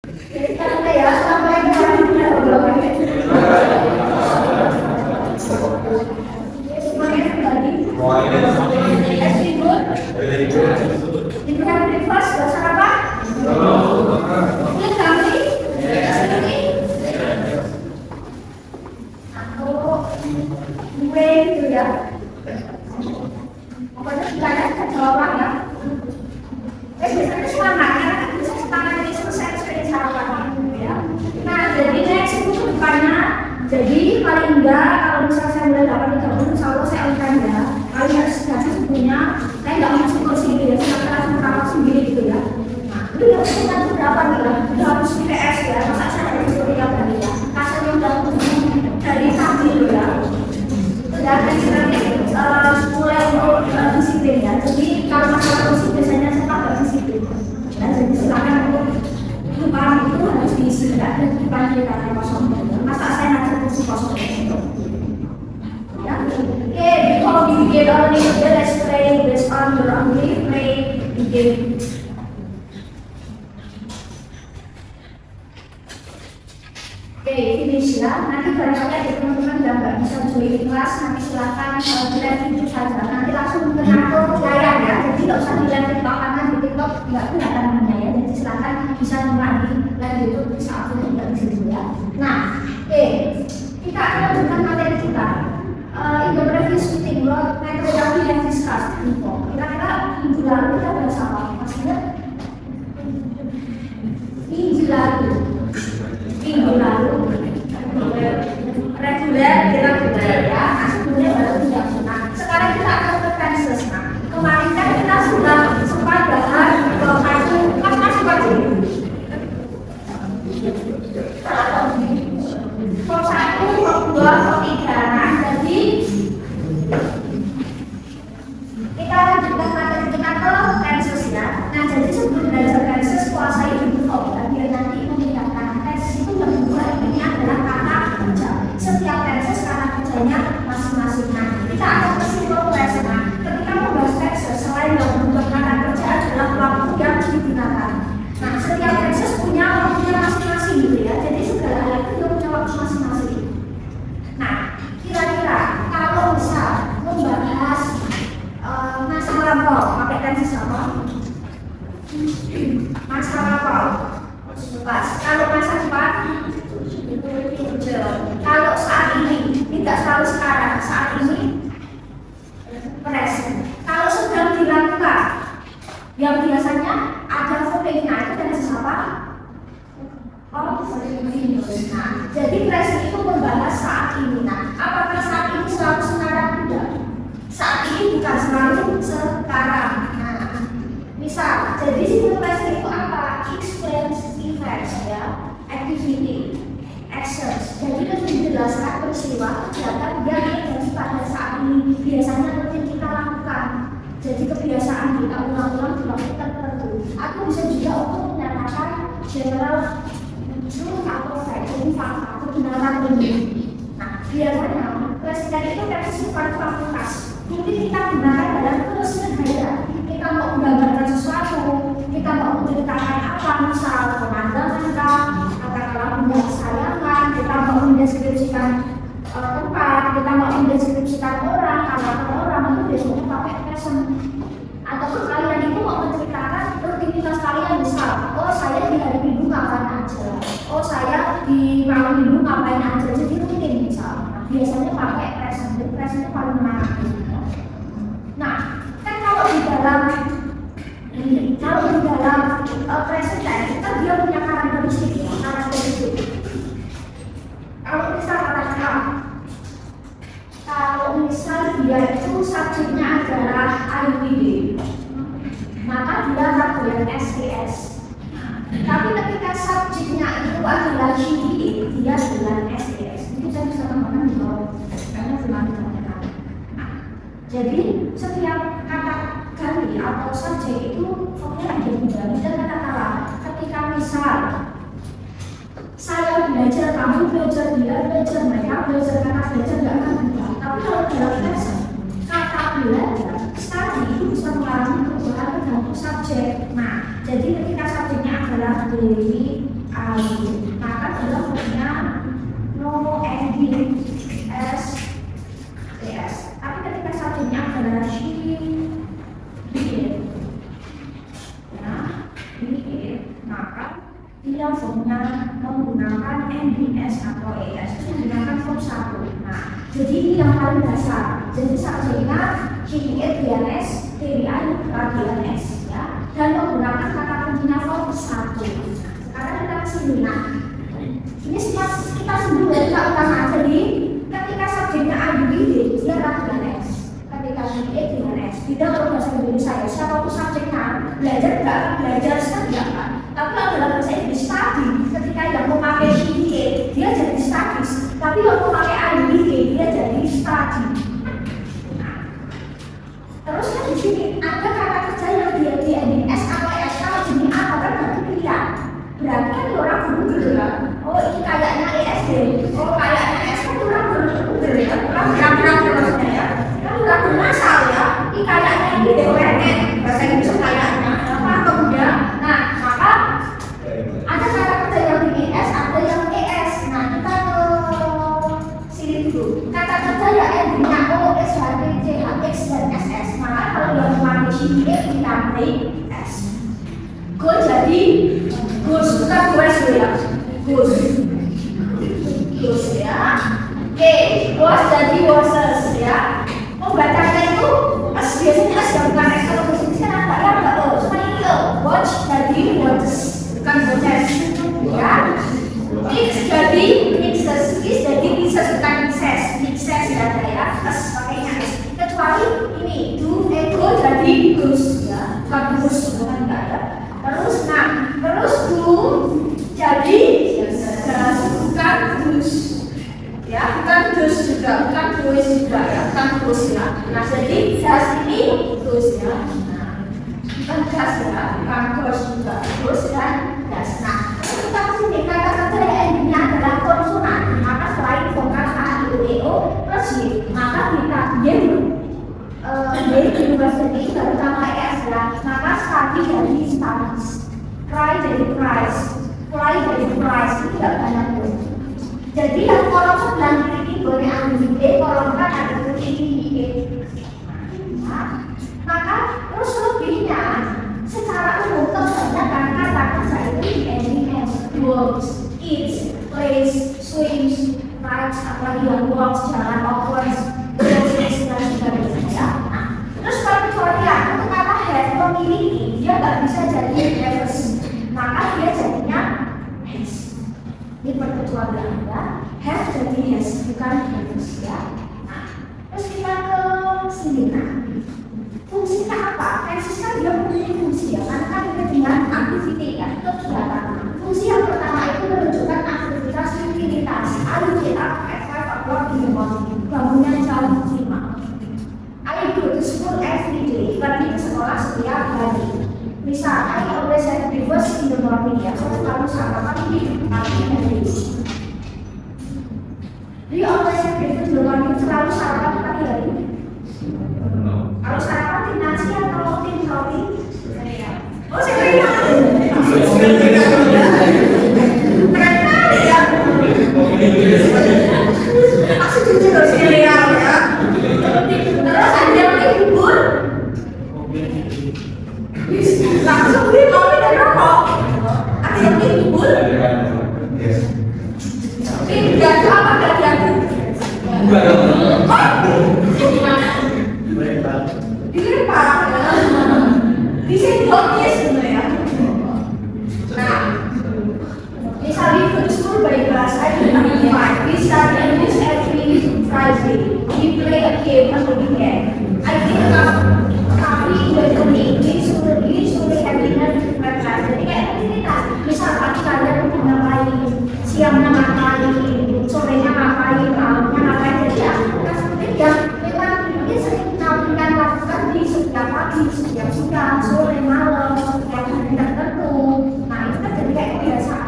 Ya, sampai jadi paling enggak kalau misalnya saya mulai 8.30 insya Allah saya akan ya kalian harus dikasih sebelumnya saya nggak mau syukur sendiri ya saya langsung merawat sendiri gitu ya. Nah itu yang kita berapa nih ya udah harus PS ya masa saya harus syukur tiap hari ya kasarnya udah dari pagi gitu ya udah nanti mulai untuk disiplin ya jadi kalau masalah musik biasanya saya pakai disiplin ya jadi silakan untuk depan itu harus diisi ya dan dipanggil karena kosong masa saya ngajar kursi kosong itu ya oke before we begin our next let's play based on your only play begin. Oke, finish ya. Nanti barangkali ada teman-teman yang nggak bisa join kelas, nanti silakan di-live video saja. Nanti langsung ke layar ya. Jadi nggak usah di-live TikTok karena di TikTok nggak kelihatan namanya ya. Jadi silakan bisa nonton di live YouTube di saat itu nggak bisa ya. Nah, oke, kita akan lanjutkan materi kita. In the previous meeting, metodologi yang discussed before. Kira-kira minggu lalu kita bahas apa? Maksudnya minggu lalu reguler ya, sebelumnya baru tidak pernah. Sekarang kita akan ke tenses. Nah, kemarin kan kita sudah sempat bahas satu form 1, form 2, form 3. Nah, jadi kita lanjutkan materi kita ke tenses ya. Nah, jadi sebelum belajar tenses kuasai dulu form biar nanti membedakan tenses itu yang kedua ini adalah kata kerja. Setiap tenses kata kerjanya masing-masing. Nah, kita akan ke simple tense. Nah, ketika membahas tenses selain yang berubah kata kerja adalah waktu yang digunakan. Nah, setiap tenses punya waktunya masing-masing gitu ya. Jadi segala hal itu punya waktu masing-masing. Nah, kira-kira kalau misal membahas masa lampau pakai tenses apa? Masa lampau. Pas. Kalau masa depan kalau saat ini tidak selalu sekarang, saat ini present. Kalau sedang dilakukan, yang biasanya ada verbnya itu tenses apa? Nah, jadi present itu membahas saat ini. Nah, apakah saat ini selalu sekarang? Tidak. Saat ini bukan selalu sekarang. Nah, misal, jadi simple present itu apa? Experience events ya, activity, actions. Jadi lebih menjelaskan peristiwa kegiatan yang terjadi pada saat ini. Biasanya rutin kita lakukan. Jadi kebiasaan kita ulang-ulang di waktu tertentu. Aku bisa juga untuk menyatakan general truth atau fact, jadi fakta kebenaran ini. Nah, biasanya presiden itu bersifat fakultas. Mungkin kita gunakan dalam keseharian. Kita mau menggambarkan sesuatu, kita mau menceritakan apa, misal pemandangan, katakanlah benda kesayangan, kita mau mendeskripsikan tempat, kita mau mendeskripsikan orang, karakter orang, itu biasanya pakai present. Atau kalian itu mau menceritakan rutinitas kalian, misal, oh saya di hari Minggu ngapain aja, oh saya di malam Minggu ngapain aja, jadi rutin misal. Nah, biasanya pakai present, jadi presentnya paling menarik. Nah, kan kalau di dalam present kan dia punya karakteristik. Kalau misal dia itu subjeknya adalah IPD, maka dia bagian STS. Tapi ketika subjeknya itu adalah QE, dia adalah STS. Itu saya bisa tambahkan di bawah karena belum ditemukan. Jadi setiap kata ganti atau subjek itu formnya ada dibagi dan kata-kata. Ketika misal saya belajar, kamu belajar, dia belajar, mereka belajar, kata belajar nggak akan berubah. Tapi kalau dalam lesson kata belajar sekali itu bisa mengalami perubahan tergantung subjek. Nah, jadi ketika subjeknya adalah daily dia formnya menggunakan NBS atau ES, itu menggunakan form 1. Nah, jadi ini yang paling dasar. Jadi subjeknya KDE, DNS, TBI, bagian S ya, dan menggunakan kata kuncinya form 1. Sekarang kita kesini. Nah, ini kita sebut dari kata utama. Jadi ketika subjeknya AUID, dia bagian S. Ketika KDE, DNS, tidak perlu bahasa Indonesia ya. Siapapun subjeknya belajar nggak akan belajar setiap kan. Tapi kalau dalam bahasa Inggris tadi, ketika yang memakai KDE, dia jadi statis. Tapi kalau memakai AUID, dia jadi study. Terus kan di sini ada kata kerja yang dia di NBS atau S. Kalau jenis A kan berarti pilihan. Berarti kan orang Google kan. Oh ini kayaknya ESD. Oh kayaknya S kan orang Google ya. Orang bilang-bilang ya. Kan orang bermasal ya. Ini kayaknya ini DORN. Bahasa Inggris kayaknya. Apa kemudian? Nah maka ada kata kerja yang di ES, ada yang ES. Nah kita ke sini dulu. Kata kerja ya endingnya O, S, H, T, C, H, X, dan SS. Maka kalau yang memakai KDE kita beri S. Go jadi Gus, bukan gue ya. Gus ya. Oke, was jadi woses ya. Membacanya itu S biasanya S yang bukan S. Kalau bahasa Inggris kan ada ya enggak O. Cuma ini O. Watch jadi watches, bukan watches ya. Mix jadi mixes, mix jadi mixes bukan mixes. Mixes ya ya. S pakainya S. Kecuali ini do ego jadi gus ya. Bukan gus bukan enggak ada. Terus do jadi gas bukan dus ya, bukan dus juga, bukan dus juga ya, bukan dus ya. Nah jadi gas ini dus ya. Nah, bukan gas ya, bukan gas juga, dus dan gas. Nah kita kesini kata kerja yang endingnya adalah konsonan. Maka selain vokal A, I, O, E, O plus Y, maka kita jadi university terutama ES ya. Maka study jadi studies. Try jadi price, fly jadi price, itu tidak banyak pun. Jadi yang kolom sebelah kiri ini boleh ambil D, kolom kan ada tulis ini. Nah, maka terus lebihnya secara umum kebanyakan kata kerja itu di ending S, works, eats, plays, swims, rides, apalagi yang walks, jalan, walks, process dan sebagainya ya. Nah, terus perkecualian untuk kata have memiliki, dia nggak bisa jadi has. Maka dia jadinya has. Ini perkecualian ya. Have jadi has, bukan has ya. Nah, terus kita ke sini. Nah, fungsinya apa? Tenses kan dia memiliki fungsi ya. Karena kan dia dengan aktiviti ya, kegiatan. Fungsi yang pertama itu menunjukkan aktivitas rutinitas. Ayo kita work in the morning. Bangunnya jam 5. I go to school every day. Pergi ke sekolah setiap hari. Misal, I always have breakfast in the morning ya. Saya selalu sarapan di pagi hari. Do you always have breakfast in the morning? Selalu sarapan di pagi hari? Kalau sarapan tim nasi atau tim roti? Oh, saya keren ya. Masih jujur loh serial ya. Terus ada yang libur. Langsung beli kopi dan rokok. Ada yang libur. Ini gaduh apa gak gaduh? Dilempar ya. Disenggol ya sebenarnya. Nah, misalnya go to school by bus, I do not we study English every Friday. We play a game on the weekend. I think kami sudah hadirnya di class. Jadi kayak aktivitas. Misal pagi kalian ngapain, siangnya ngapain, sorenya ngapain, malamnya ngapain. Jadi aktivitas seperti yang memang ini sering kalian lakukan di setiap pagi, setiap siang, sore, malam, setiap hari tertentu. Nah itu kan jadi kayak kebiasaan.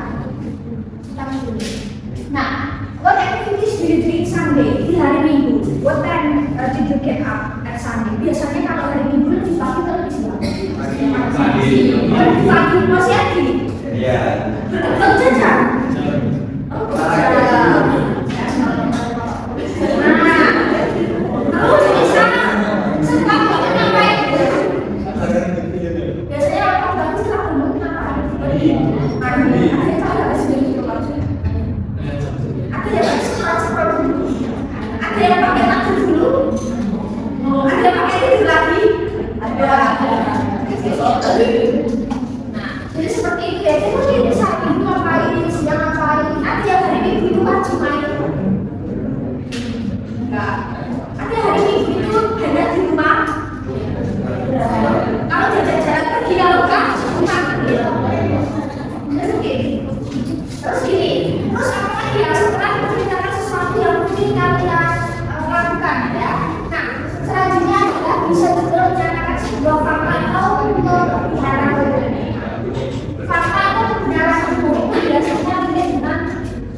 Nah, what activities do you do on Sunday? Di hari Minggu. What time did you get up at Sunday? Biasanya kalau hari Minggu lebih pagi atau lebih siang? Lebih pagi masih pagi. Iya. Belum jajan. Oh, jajan. Nah, terus bisa setelah ngapain? Biasanya orang bangun setelah bangun ngapain? Terus gini, terus apa lagi ya setelah menceritakan sesuatu yang mungkin kalian lakukan ya. Nah, selanjutnya adalah bisa juga menceritakan sebuah fakta atau kebenaran. Fakta atau kebenaran itu biasanya mirip dengan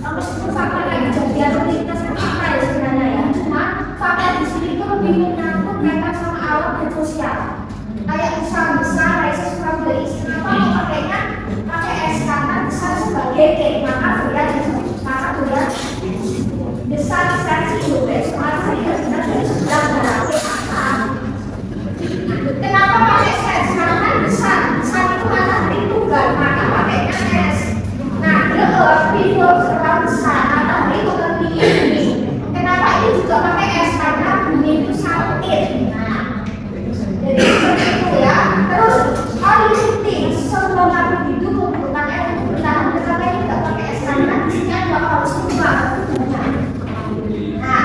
meskipun fakta kayak kejadian realitas kan fakta ya sebenarnya ya. Cuma fakta di sini itu lebih menyangkut kaitan sama alam dan sosial. Kayak besar raises probabilis. Kenapa mau pakainya pakai S karena besar sebagai T, maka dia besar distansi juga soal saya benar dari sebelah berarti apa? Kenapa pakai S? Karena kan besar itu matahari tunggal, maka pakainya S. Nah, before terlalu besar matahari itu lebih ini. Kenapa ini juga pakai S? Karena bumi itu satelit. Nah, jadi seperti itu ya. Terus all things sebelum aku hidup menggunakan S untuk bertahan, tetapi ini tidak pakai S karena di sini ada harus lupa. Nah,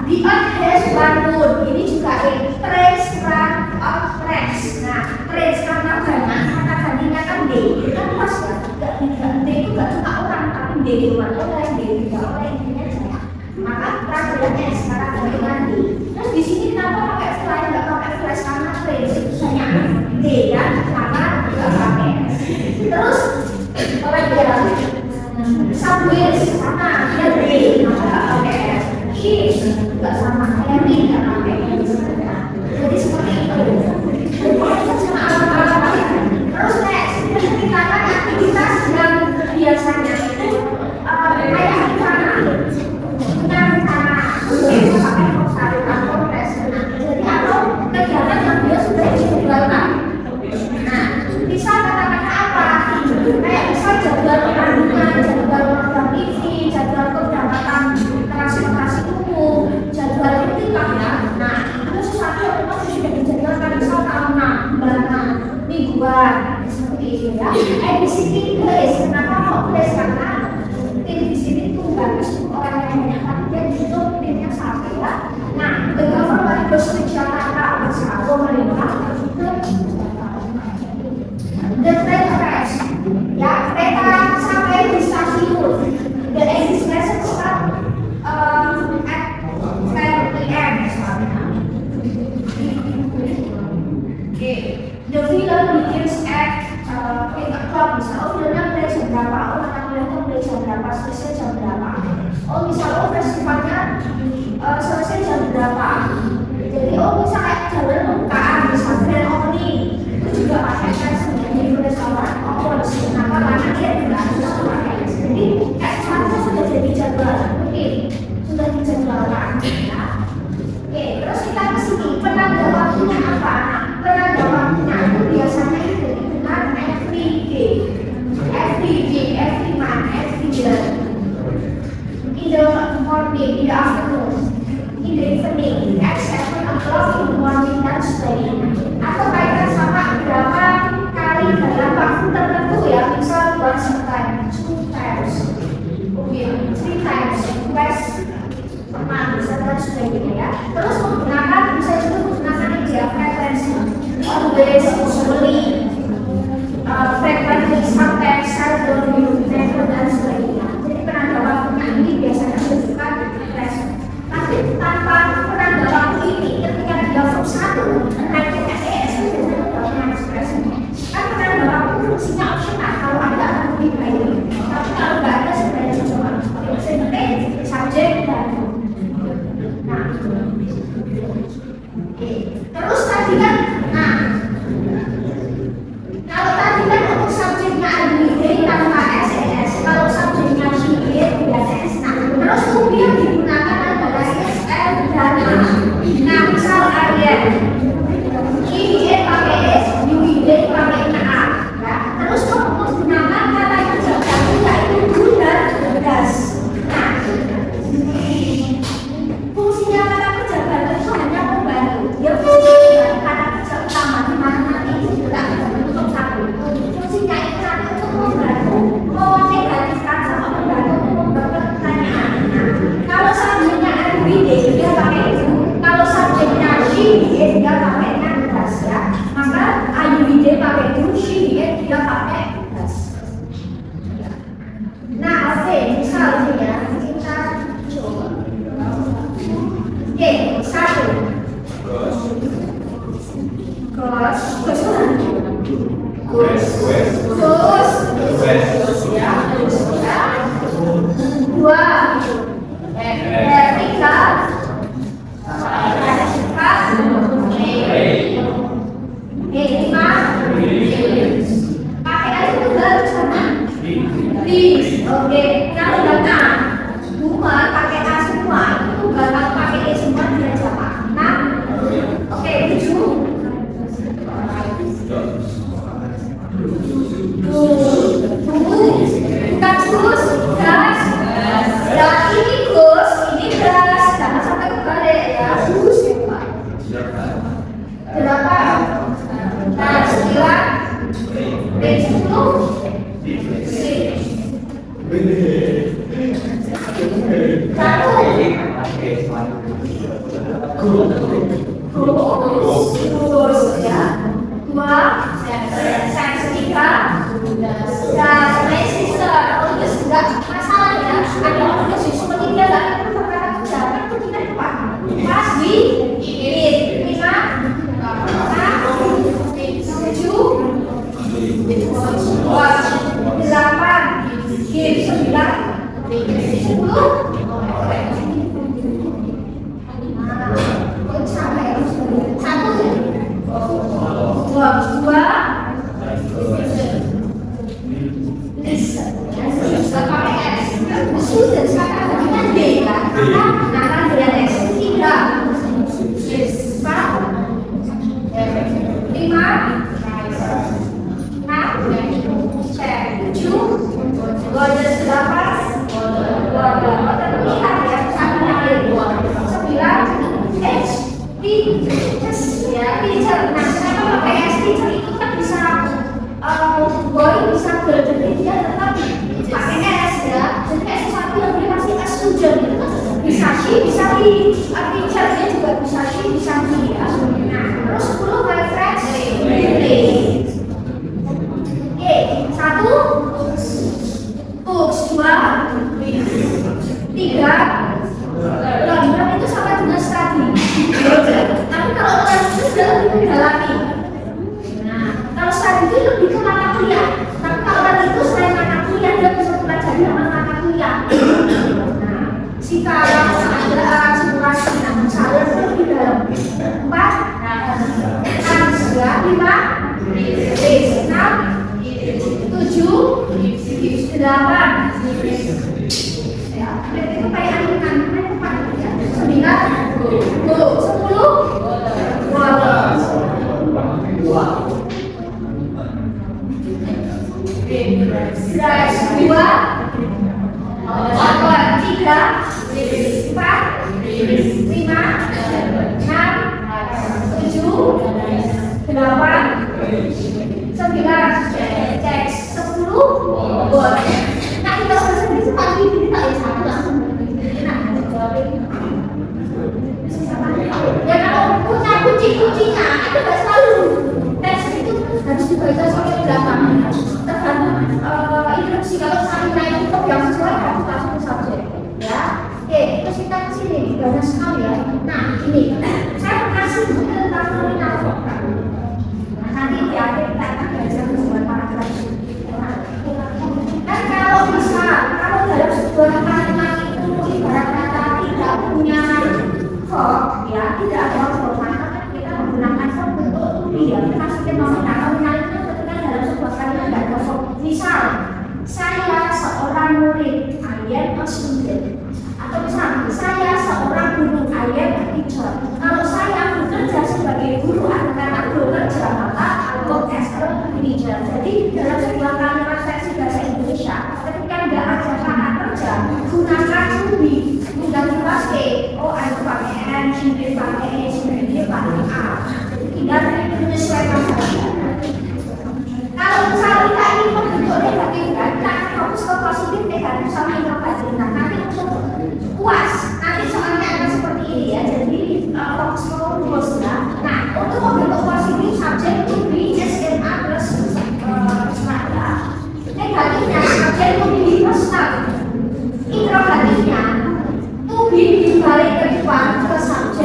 the earth has one moon. Ini juga trace run of trace. Nah, trace karena banyak kata gantinya kan D. Kan pas ya. D itu gak cuma orang tapi D orang D juga orang intinya saya. Maka peraturannya sekarang gantian D. Terus di sini kenapa pakai flash nggak pakai flash karena trace banyak D ya karena nggak pakai S. Terus apa dia? Subway sama dia D maka nggak pakai S. Ships juga sama kayak ini nggak pakai S. Jadi seperti itu. Sama alam-alam. Terus next kita akan aktivitas yang biasanya itu kayak di tanah. Itu pakai korsari atau resonans. Jadi atau kegiatan yang dia sudah dijadwalkan. Nah, bisa kata-kata apa? Kayak bisa jadwal pertandingan, jadwal program TV, jadwal keberangkatan transportasi umum, jadwal kritikah ya. Nah, itu sesuatu yang memang sudah dijadwalkan misal tahunan, bulanan, mingguan, seperti itu ya. Di sini place, kenapa kok place? Karena tim di sini tuh bagus orang yang banyak tapi dia itu timnya satu ya. Nah, the government bus to Jakarta bersama pemerintah the train arrives ya, kereta sampai di stasiun. The exit start at 10 PM misalnya. Okay. The film begins at 8 o'clock misalnya. Filmnya mulai jam berapa? Anak-anak mulai jam berapa? Selesai jam berapa? Misalnya festivalnya selesai jam berapa? Jadi misalnya jalur pembukaan misalnya grand opening itu juga pakai S sebenarnya tulis orang kenapa karena dia juga harus pakai S. Jadi seharusnya sudah jadi jadwal sudah dijadwalkan ya. Oke, terus kita ke sini penanda waktunya apa? Penanda waktunya itu biasanya itu dengan every day, every month, every year. In the morning, in the afternoon, in the evening, at 7 o'clock in the morning dan sebagainya. Atau kaitan sama berapa kali dalam waktu tertentu ya, misal once a time, 2 times, 3 times, twice per month, dan sebagainya ya. Terus menggunakan, bisa juga menggunakan media frequency, always, usually, frequently, sometimes, seldom, never, dan sebagainya. Jadi penanda waktunya ini biasanya menunjukkan present. Tapi tanpa penanda waktu ini, ketika dia verb 1 naik ke SES itu biasanya ekspresi. Kan penanda waktu fungsinya opsional kalau ada akan lebih baik. Tapi kalau nggak ada sebenarnya cuma seperti subjek dan nah. Oke. Terus tadi kan, nah kalau tadi kan untuk subjeknya IDD tanpa SES, kalau subjeknya SHID biasa S. Nah, terus UB yang digunakan adalah SL dan A. Nah, misal Arya IDD pakai S, UID pakai A ya. Terus menggunakan kata kerja ganti yaitu do dan does. Nah, fungsinya kata kerja ganti itu hanya membantu. Dia fungsinya kata kerja utama di mana nanti itu juga untuk satu. Fungsinya itu nanti untuk membantu menegatifkan sama membantu untuk membantu pertanyaan. Nah, kalau subjeknya IDD dia pakai itu. Kalau subjeknya SHID dia pakai does ya. Maka IUID pakai do, SHID dia pakai does. Nah, Oke, satu. Dua. Tiga. Lima. Pakai aja tunggal sama. Oke, kalau udah dua pakai A semua, itu bakal pakai E semua dia siapa? Nah, oke, 7. Bukan Gus, gas. Ya ini Gus, ini gas. Jangan sampai kebalik ya. Gus ya Pak. Berapa? Nah, 9. 10. Kurus ya. Dua. Saya tiga. Saya sister. Terus enggak masalah ya. Ada orang siswa ketiga nggak itu perkara kerja itu kita depan. Pas di ini 5. 7. 8. 9. 10. Sudah sekarang kita D kan? Akan dengan X 3. 5. 6. 7. 8. Lihat ya, sama yang 9. H. Teachers ya, teacher. Nah, kenapa pakai S teacher itu kan bisa boy bisa belajar dia tetap pakai S ya. Jadi kayak sesuatu yang dia masih S student gitu. Bisa she, bisa he. Teacher dia juga bisa she, bisa he ya. Nah, terus 10 my friends play. Oke, 1 books, 2 3 learn itu sama dengan study. Tapi kalau learn itu sudah lebih mendalami. Nah, kalau study itu lebih ke mata kuliah. Tapi kalau learn itu selain mata kuliah dia bisa belajar dengan mata kuliah. Nah, sekarang keadaan simulasi saya itu lebih dalam. 4 6 5 6 7 8. Ya, itu kayak animan, itu pakai ya. 9 10 2 3 4 5 6 7 8 9 cek 10 boleh. Nah kita bisa pagi ini tak ada satu langsung ya kalau punya kucing-kucingnya itu nggak selalu tes itu harus dibaca sampai belakang tergantung instruksi. Kalau saya itu kok yang sesuai harus langsung subjek ya. Oke, terus kita kesini banyak sekali ya. Nah ini saya kasih tentang nominal. Nah nanti di akhir kita akan belajar sebuah paragraf. Dan kalau bisa, kalau dalam sebuah kalimat itu ibarat kata tidak punya verb, ya tidak ada verb, maka kita menggunakan verb bentuk to be ya. Kita masukin nominal. Nominal itu ketika dalam sebuah kalimat tidak ada verb. Misal, saya seorang murid, I am a student. Atau misal, saya seorang guru, I am a teacher. Kalau saya bekerja sebagai guru, karena bekerja maka I work as a teacher. Jadi dalam sebuah kalimat versi bahasa Indonesia, ketika tidak ada kata kerja, gunakan to be. Mudah dipakai, oh aku pakai N, ini pakai E, ini pakai A. Jadi tidak menyesuaikan saja. Kalau misalnya kita ini membentuk negatif kan, kita akan fokus ke positif, negatif sama inovatif. Nah nanti untuk puas, nanti soalnya akan seperti ini ya. Jadi fokus ke rumus ya. Nah untuk membentuk positif subjek to be SMA plus ya. Negatifnya subjek to be personal. Interrogatifnya to be dibalik ke depan ke subjek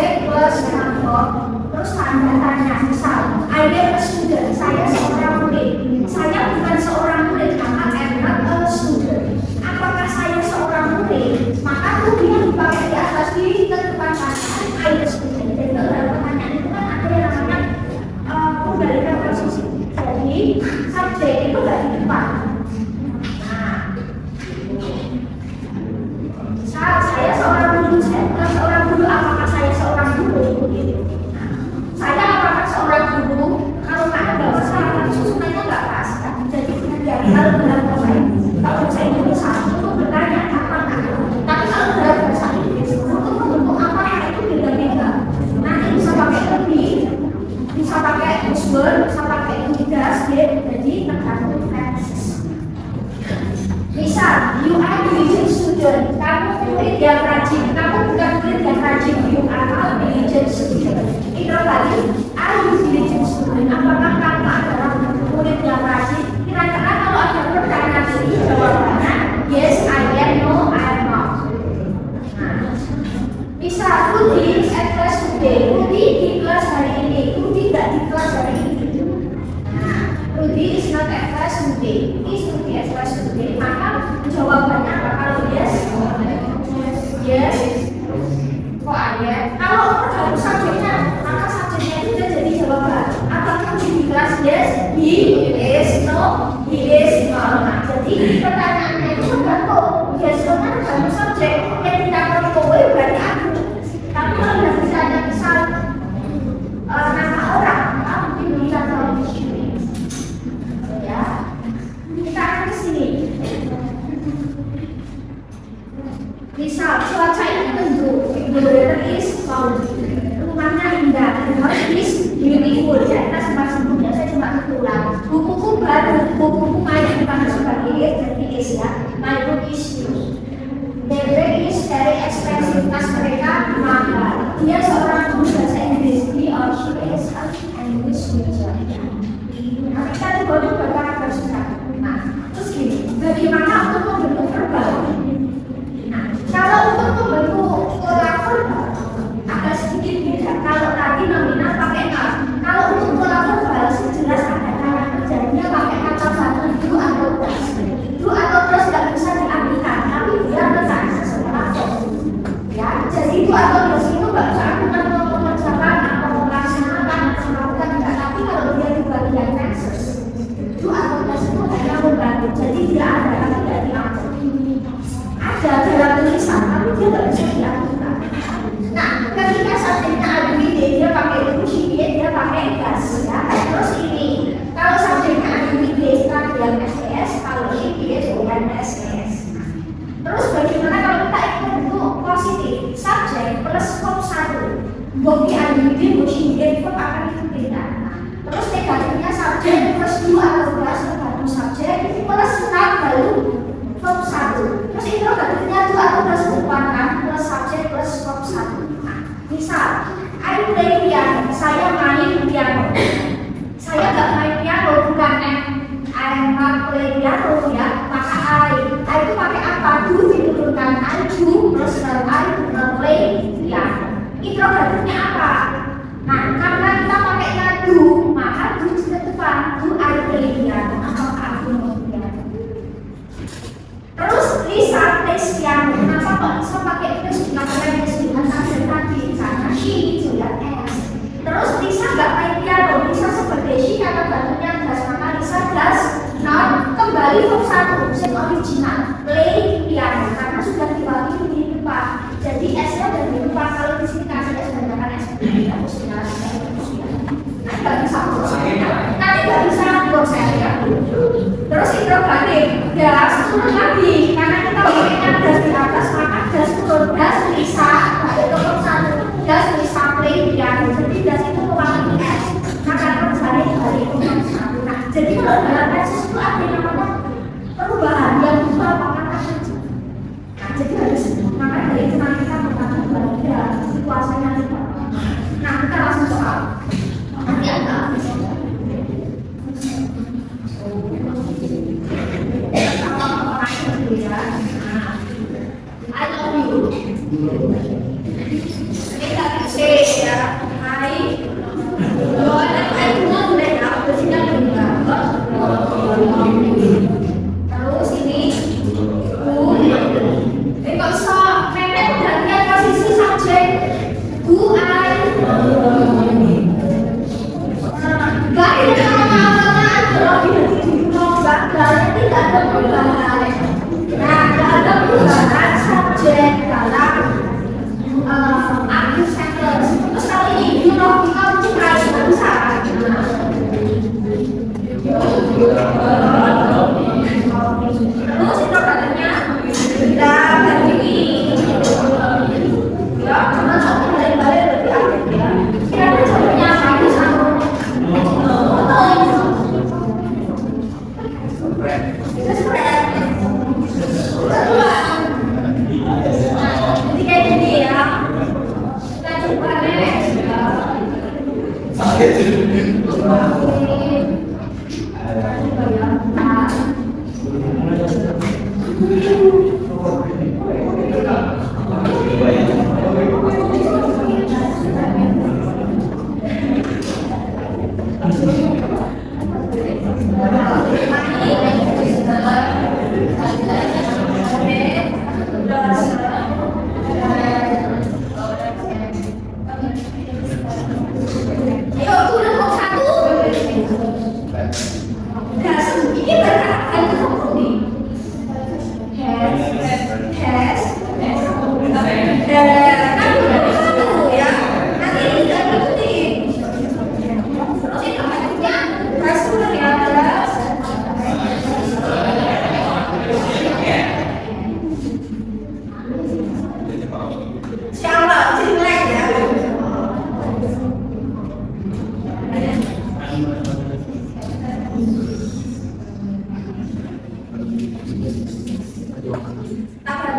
Misal cuaca ini mendung, the weather is cloudy. Rumahnya indah, the house is beautiful. Ya, kita sempat sebutnya, saya cuma ketulang. Bukuku baru, bukuku main bukan sebagai jadi is ya. My book is new. The rate is very expensive, tas mereka mahal. Dia seorang guru bahasa Inggris, he or she is an English teacher. Nah, kita dibodoh berkarakter suka. Nah, terus gini, bagaimana untuk membentuk verbal? Nah, kalau untuk membentuk pola verbal agak sedikit beda. Kalau tadi nominal pakai not, kalau untuk pola verbal jelas ada karakter jadinya pakai kata satu do atau does. Do atau does tidak bisa diartikan, tapi dia letaknya sesuai ya. Jadi do atau does itu nggak bisa artikan untuk mengerjakan atau melaksanakan atau melakukan tidak. Tapi kalau dia di bagian tenses, do atau does itu hanya membantu. Jadi dia ada tapi tidak diatur. Ada dalam tulisan, tapi dia nggak bisa diartikan. Nah, ketika subjeknya ability dia pakai do, she, dia pakai does ya. Terus ini, kalau subjeknya ability kita dengan SES, kalau she, dengan SES. Terus bagaimana kalau kita ingin bentuk positif, subjek plus verb 1, bukti ability, she, verb akan ditindak. Terus negatifnya subjek plus do atau does tergantung subjek plus not baru verb 1. Terus interrogatifnya do atau does dikuatkan plus subjek plus verb 1. Nah, misal I play piano, saya main piano. Saya nggak main piano, bukan I not play piano ya. Maka I itu pakai apa? Do diturunkan I do plus I play piano. Interrogatifnya apa? Nah, karena kita pakainya do, maka do di depan do I play piano. Apakah aku main piano? Terus Lisa plays piano. Kenapa kok Lisa pakai plus dikatakan plus dengan subjek tadi? Karena she itu ya S. Terus Lisa nggak main piano. Lisa seperti she kata batunya das, maka Lisa das not kembali verb 1 yang original play piano karena sudah diwakili di depan. Jadi S-nya ada di depan. Kalau di sini kasih S menggunakan S ya mestinya nanti nggak bisa nanti nggak bisa proses ya. Terus interrogatif das turun lagi karena kita pakainya das di atas maka das turun das Lisa itu verb 1 das Lisa play piano. Jadi das itu mewakili S maka terbalik dari verb 1. Nah, jadi kalau dalam tesis itu ada yang namanya perubahan yang beberapa kata saja. Nah, jadi harus maka dari itu nanti kita bertanya berbeda situasinya juga. Nah, kita langsung soal nanti ada I love you. Kita bisa ya. I don't boleh ya. Bersihkan juga. Terus ini kok so mepet gantian posisi subjek. Do I? Gak ada apa-apa. Berarti tidak ada perubahan. Nah, tidak ada perubahan subjek dalam arti sentence. Terus kali ini, you know,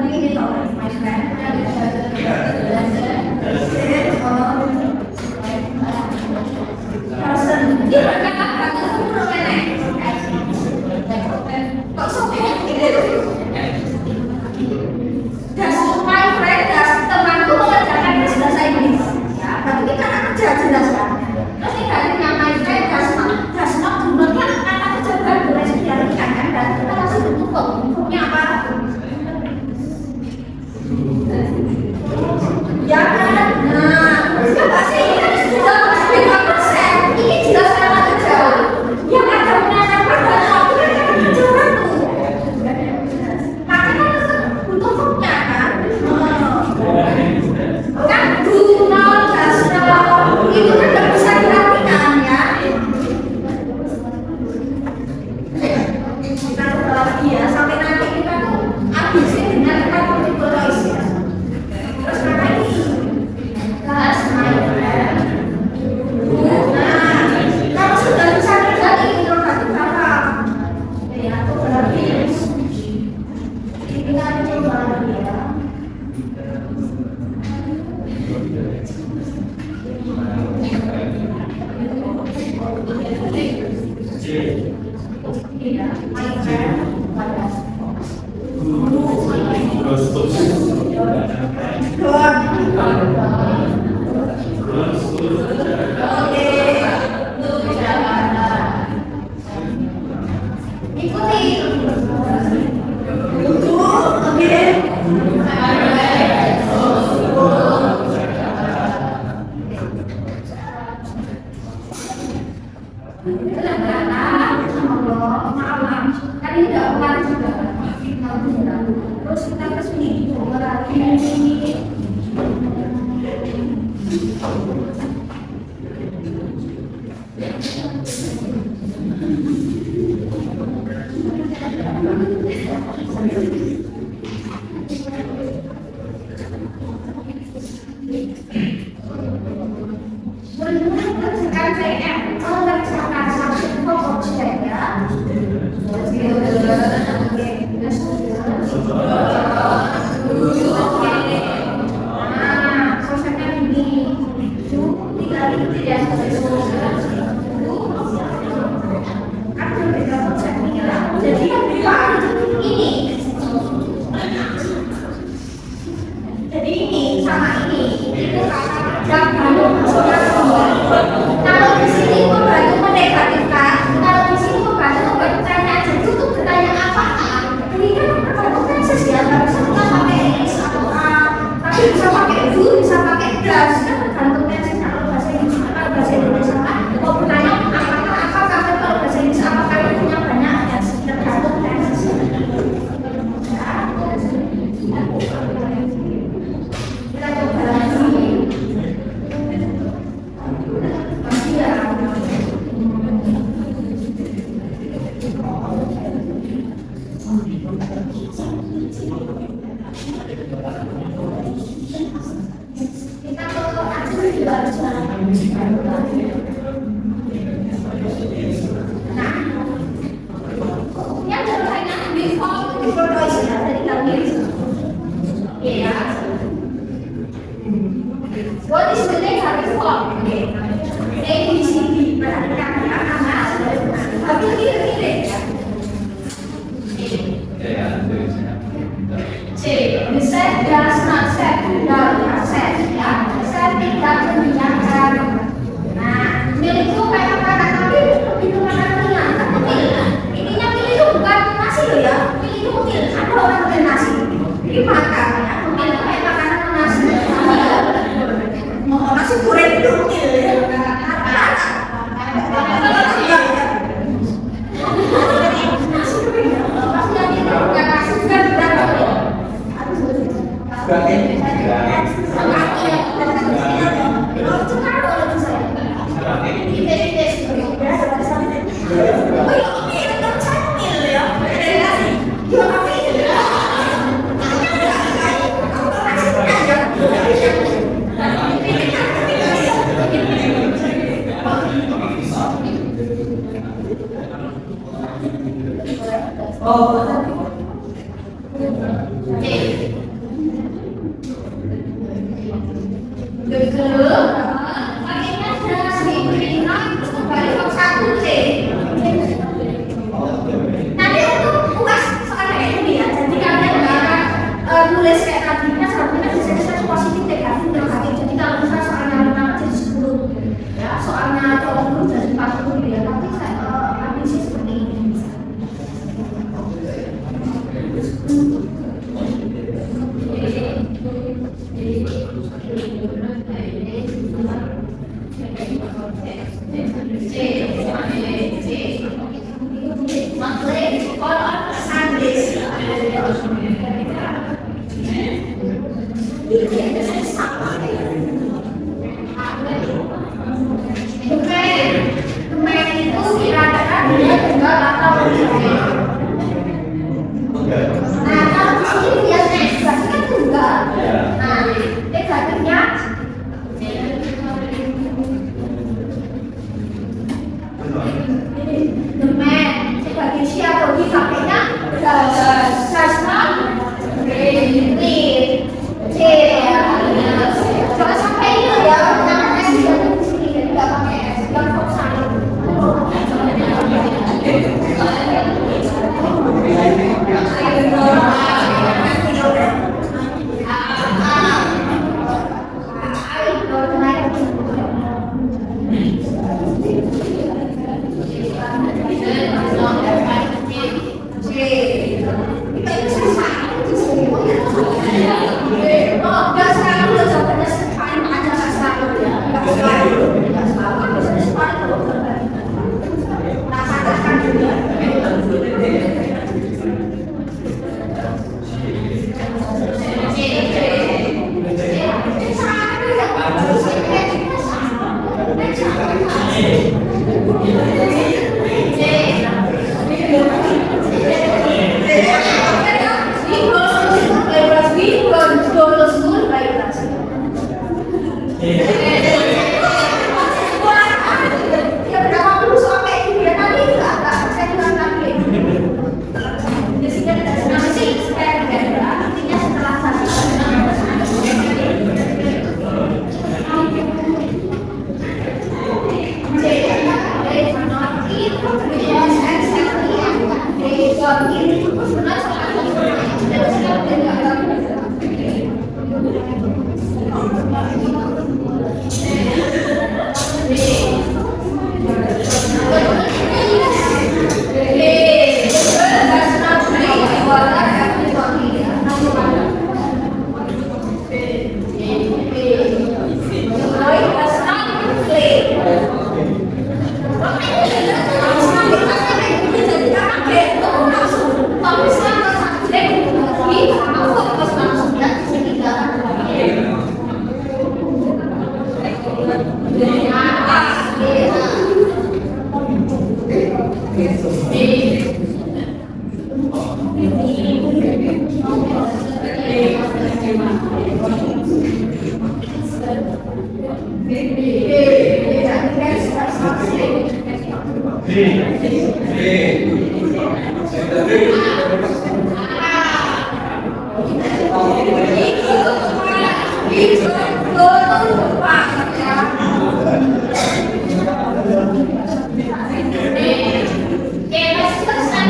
ini toh, my friend. Person, dia berkata kok sopan gitu. Das my friend, das temanku mengerjakan tes bahasa Inggris. Ya, tapi kita anak kerja jelas kan. Terus tinggalnya my friend, das not benar kan anak kerja kan boleh diartikan kan dan kita langsung tutup hukumnya apa? Ya kan, nah, bahasa ini kan sudah pasti 5%. Ini jelas anak kerja. Yang ada menanamkan bahasa itu kan kerja tuh. Makanya butuh hukumnya kan. Kan do not, does not, itu kan nggak bisa diartikan ya. Kita coba lagi ya, sampai nanti kita tuh habisin dengan kita multiple ya. Terus apa ini? That's my friend. Nah, kalau sudah bisa terjadi interrogatif apa? Ya, itu berarti kita coba lagi ya. Iya, my friend. Terus kita kesini, jadi ini sama ini itu kata kalau di sini membantu menegatifkan, kalau di sini membantu membuat pertanyaan jadi itu pertanyaan apa? Ini kan tergantung tenses ya, nggak bisa kita pakai is atau a, tapi bisa pakai do, bisa pakai does, kan tergantung tensesnya. Kalau bahasa Inggris, kalau bahasa Indonesia kan mau bertanya apakah, kalau bahasa Inggris apakah punya banyak ya, tergantung tensesnya. Kita coba lagi. Masih ya. Kita kalau aja juga harus nah, yang pertanyaan before choice ya dari kami. Iya. What is the negative form? A, B, C, D. Perhatikan ya, karena tapi kiri-kiri ya. C. The set does not set. Tidak set ya. Set tidak mendengarkan. Nah, milih itu kayak makanan tapi lebih ke makanan ringan. Kan pilih. Intinya pilih itu bukan nasi loh ya. Pilih itu mungkin ada orang pilih nasi. Ini makan ya. Mungkin kayak makanan nasi. Mau nasi goreng itu mungkin ya. Oh, Kemen itu kira-kira dia tunggal atau berjaya. Nah, kalau di sini dia berarti kan tunggal. Nah, negatifnya kemen sebagai siapa dipakainya does not read. Jangan sampai ini ya, namanya sudah di sini dan nggak pakai S, yang kosan.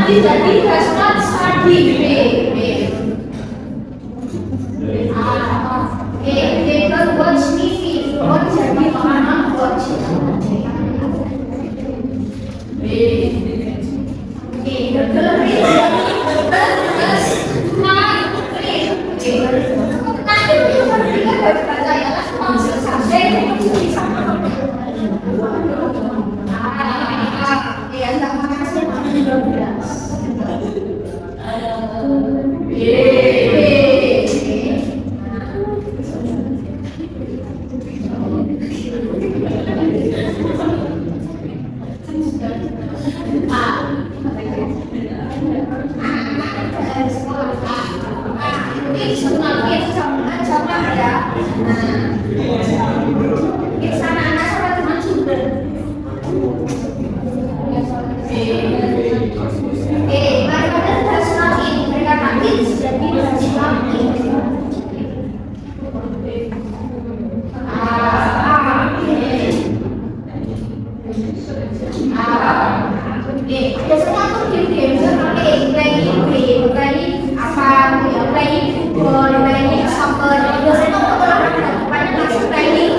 Jadi does not study. They don't watch TV. Watch jadi orang watch. Biasanya tuh game-game pakai playing apa, playing football, playing soccer. Biasanya tuh olahraga depannya masih playing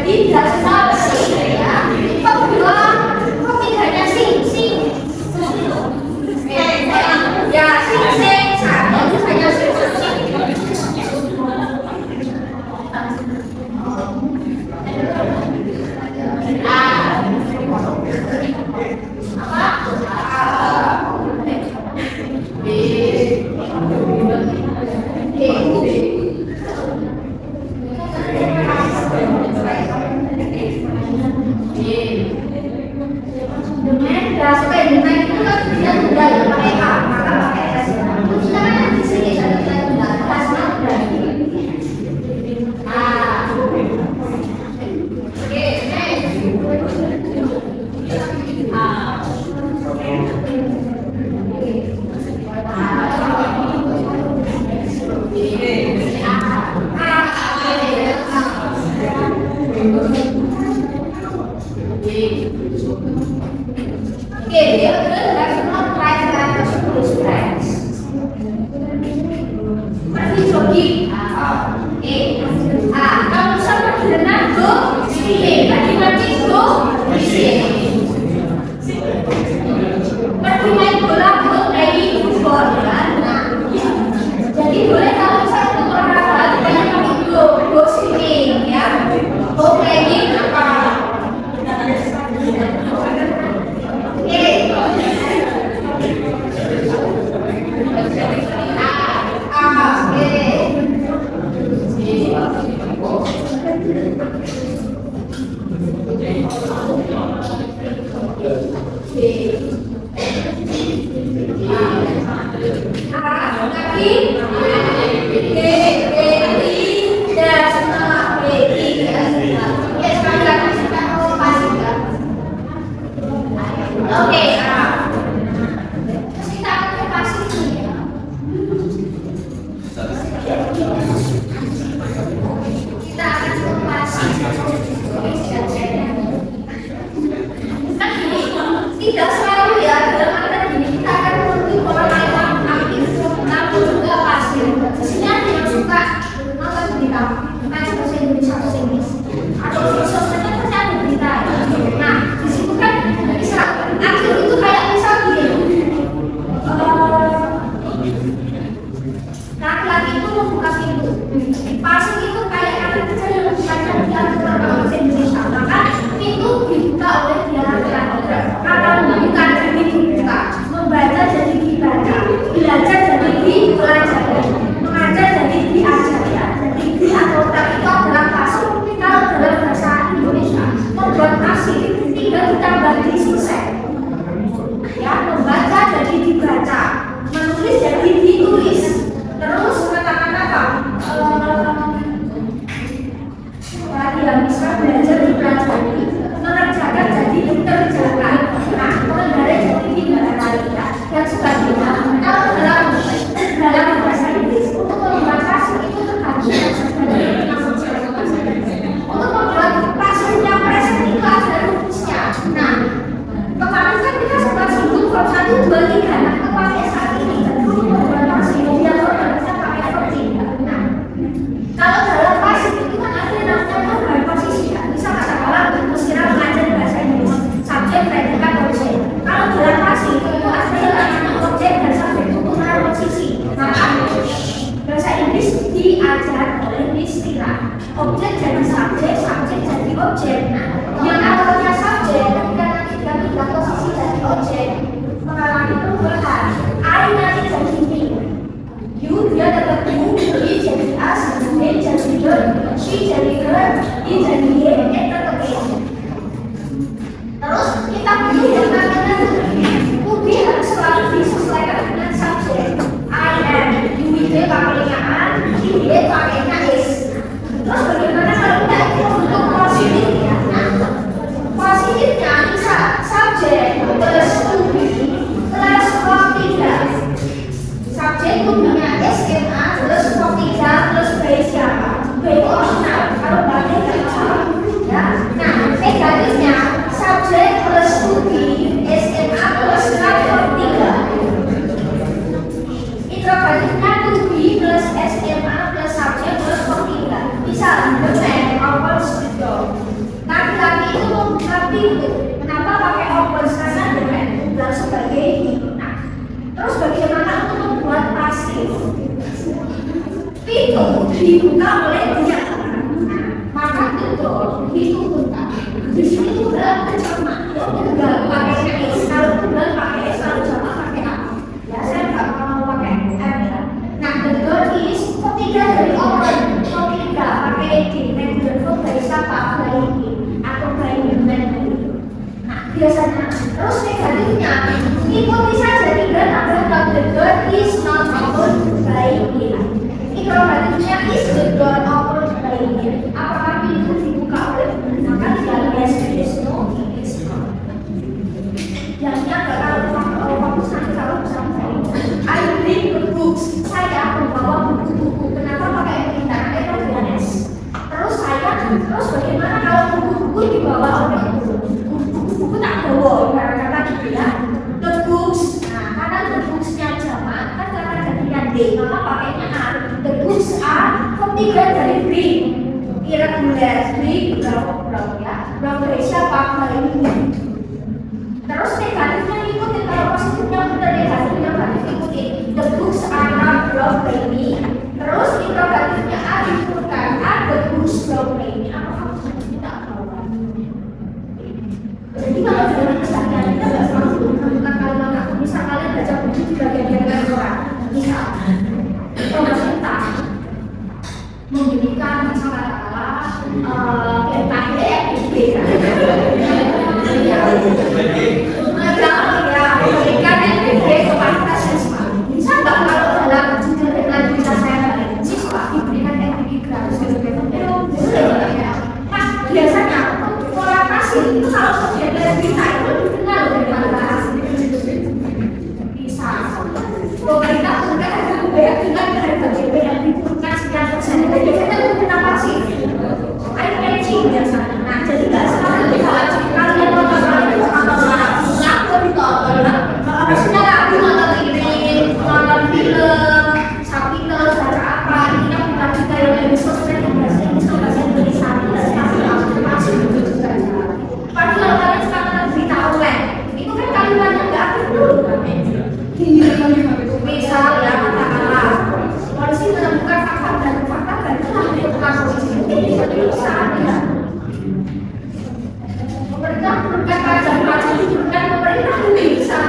Jadi tidak semua sing ya. Kedua, ketiganya sing. Ya sing. Satu hanya sing. Tidak selalu ya, dalam artian gini, kita akan memenuhi pola yang aktif, namun juga pasif. Sesungguhnya ada yang suka nonton berita, baca bahasa Indonesia atau Inggris, atau di sosmed kan pasti ada berita. Nah, di situ kan bisa aktif itu kayak misal gini, laki-laki itu membuka pintu, pasif itu kayak anak kecil yang membuka dia bahasa Indonesia, maka pintu dibuka oleh dia laki-laki. Atau bukan jadi dibuka, membaca jadi dibaca, belajar jadi dipelajari, mengajar jadi diajari. Jadi di atau tak itu adalah pasif. Kalau dalam bahasa Indonesia membuat pasif tinggal ditambah di susah. Ya, membaca jadi dibaca, menulis jadi ditulis. Terus katakan apa? Tadi yang bisa belajar dipelajari, mengerjakan jadi dikerjakan. Nah, mengendarai jadi dibaca dan sebagainya. Kalau dalam bahasa Inggris untuk membuat pasif itu tergantung untuk membuat pasifnya present itu ada rumusnya. Nah, kemarin kan kita sempat singgung verb 1, 2, 3. Nah, kepakai saat ini untuk membuat pasif dia kita pakai verb 3. Nah, kalau dalam pasif itu kan ada namanya verb posisi ya. Misal katakanlah Muskira mengajar bahasa Inggris, subjek, predikat, objek. Kalau dalam pasif itu ada yang namanya objek dan subjek untuk mengenal posisi. Maka bahasa Inggris diajar oleh Muskira. Objek jadi subjek, subjek jadi objek. Nah, yang awalnya subjek ketika nanti dia pindah posisi jadi objek mengalami perubahan. I nanti jadi me, you dia tetap you, he jadi us, they jadi her, she jadi her, he jadi ye, tetap ye. Terus kita perlu yang namanya budi harus selalu disesuaikan dengan subjek. I am, you dia pakainya an, he dia pakainya is. Terus bagaimana kalau kita itu untuk positif ya? Nah, positifnya bisa subjek plus to be plus verb 3. Subjek tubuhnya SMA plus verb 3 plus by siapa? By itu opsional. Kalau bagi nggak salah ya. Nah, negatifnya subjek plus to be SMA plus verb 3. Introvertifnya to be plus SMA plus subjek plus verb 3. Misal, the man offers the job. itu. Kenapa pakai opens? Karena dengan tunggal sebagai itu. Nah, terus bagaimana untuk membuat pasif? Pintu dibuka oleh banyak orang. Nah, maka betul diturunkan. Di sini tunggal terjemah. Tunggal pakai is. Kalau tunggal pakai is, kalau jamaah pakai apa? Ya, saya nggak mau pakai M ya. Nah, the door is ketiga dari open. Ketiga pakai ed. Regular verb dari siapa? Dari atau dari human. Nah, biasanya terus negatifnya ikuti saja tinggal tambahkan the door is not open by it. Interrogatifnya is the door open by it. Apakah pintu dibuka oleh menggunakan dalam yes is no it is not. Yang kalau kamu nanti kalau misalnya I bring the books, saya membawa buku-buku. Kenapa pakai perintah? Itu bias. Terus bagaimana kalau buku-buku dibawa oleh buku tak bawa, karena gitu ya. The books, nah karena the books-nya jamak kan karena gantian D, maka pakainya are. The books are ketiga dari bring. Irregular bring berapa ya? Berapa dari siapa? Dari ini. Terus negatifnya ikuti, kalau positifnya benar negatifnya ikuti. The books are not brought by me. Terus interrogatifnya are diturunkan. Are the books brought by me? Apakah buku tidak bawa? Jadi kalau dalam keseharian kita nggak selalu menggunakan kalimat aku. Misal kalian baca buku di bagian orang, misal pemerintah memberikan misal katakanlah biasanya pola kasih itu kalau subjek dari kita itu dikenal dari mana bisa pemerintah mungkin ada budaya tinggal dari BJB yang diturunkan sekian persen dari kita itu kenapa sih IPC biasanya. Nah jadi nggak salah kalau kalian nonton ngaku ditonton maksudnya aku nonton ini nonton film sapi cara apa ini kan bukan kita yang dari sosmed yang bahasa Indonesia masih juga padahal kalian sekarang berita online itu kan kalimatnya nggak aktif dulu misal ya katakanlah polisi menemukan fakta dan telah melakukan polisi mungkin bisa diusaha ya pemerintah menurunkan pajak diturunkan pemerintah bisa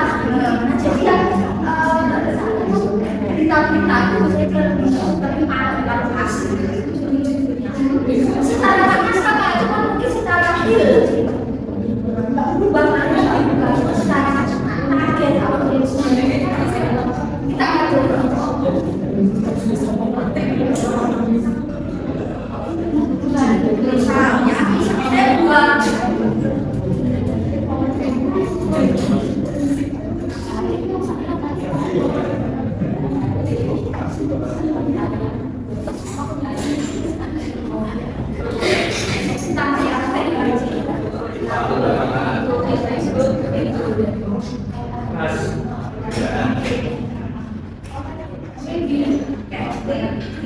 jadi ya berita-berita itu bagaimana dengan hasil secara sama cuma mungkin secara real nggak berubah secara target audiens kita akan misalnya saya buat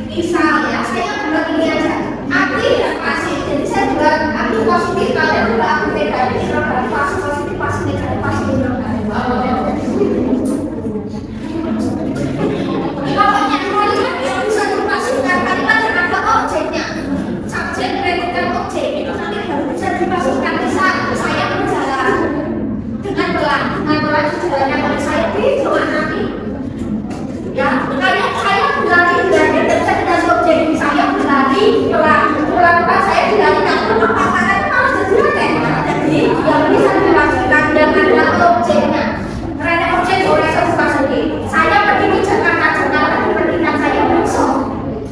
misalnya saya buat ini aja aktif dan pasif. Jadi saya buat aktif positif, kalian buat aktif negatif. Pasif positif, pasif negatif, pasif negatif. Pokoknya kalimat yang bisa dipasifkan kalimat yang ada objeknya. Subjek, predikat, objek itu nanti baru bisa dipasifkan. Misal saya berjalan dengan pelan jalannya oleh saya di jalan nanti. Ya, kalian saya berlari dan saya kasih objek saya berlari pelan saya berlari tanpa pasangan malah jadi aneh. Jadi yang bisa dipastikan yang ada objeknya. Karena objek boleh saya buka sendiri. Saya pergi ke Jakarta tapi pergikan saya besok.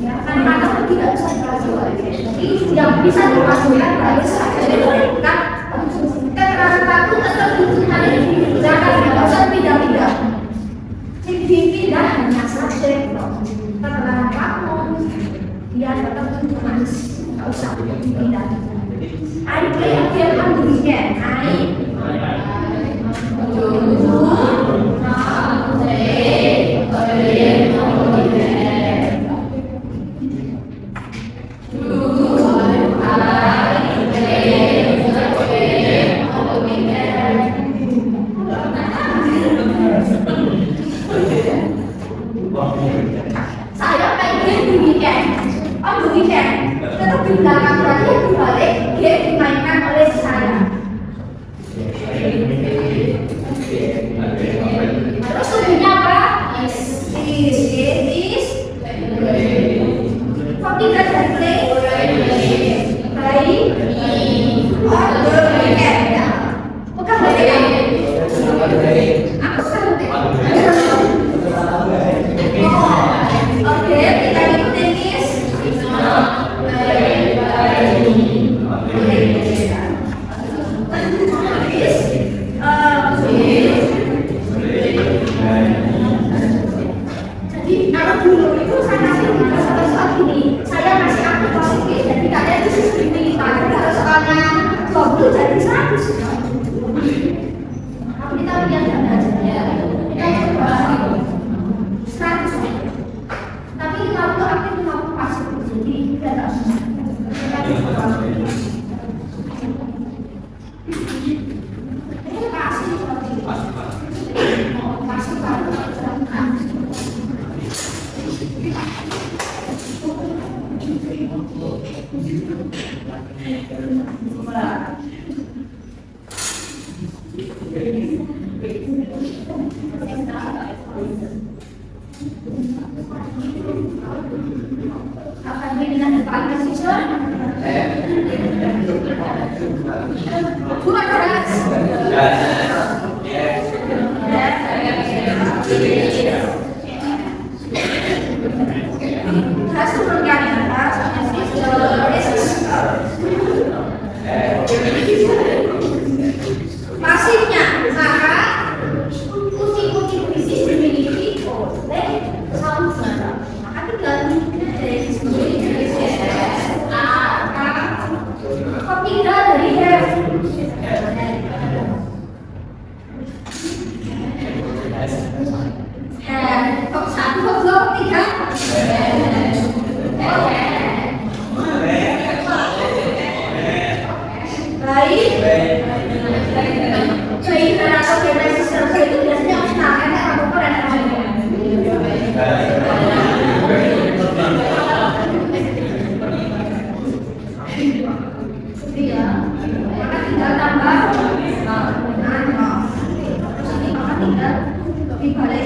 Ya, karena tidak bisa dipastikan. Jadi yang bisa dipastikan harus saya diberikan keterangan takut tetap digunakan tidak usah pindah-pindah. Pindah hanya subjek keterangan kamu dia tetap manis nggak usah pindah. I play a game on the weekend. weekend. Tetap di belakang lagi dibalik, game dimainkan oleh saya. Terus tujuannya apa? Is. Kok tidak dari play? Play. On the weekend. Ya. Bukan balik kamu. Aku sekarang oke, kita ikutin is. Jadi kalau dulu itu saya kasih sampai saat ini saya masih aktif positif, jadi kalian itu seperti ini. Tapi kalau soalnya 20 jadi 100. Tapi kita lihat data aja ya. Kita coba 100. Tapi 50 aktif 50 pasif, jadi kita tak susah. Kita coba. Ini pasif seperti ini. Pasif baru. Akan dengan depan siswa. Bukan keras. Keras turun kali atas. Pasifnya, maka kunci-kunci bisnis dimiliki oleh saudara. Maka tinggal dari kepindah dari have. Kok satu, kok dua, tiga. Baik. Baik, atau generasi seterusnya itu biasanya opsional, karena apa-apa dan apa-apa. Iya, maka tinggal tambah. Terus ini maka tinggal dibalik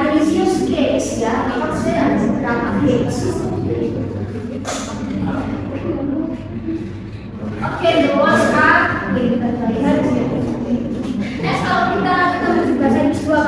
Delicious cakes ya, maksudnya berapa cakes? Oke, luas kan? Kalau kita bahasa Inggris 2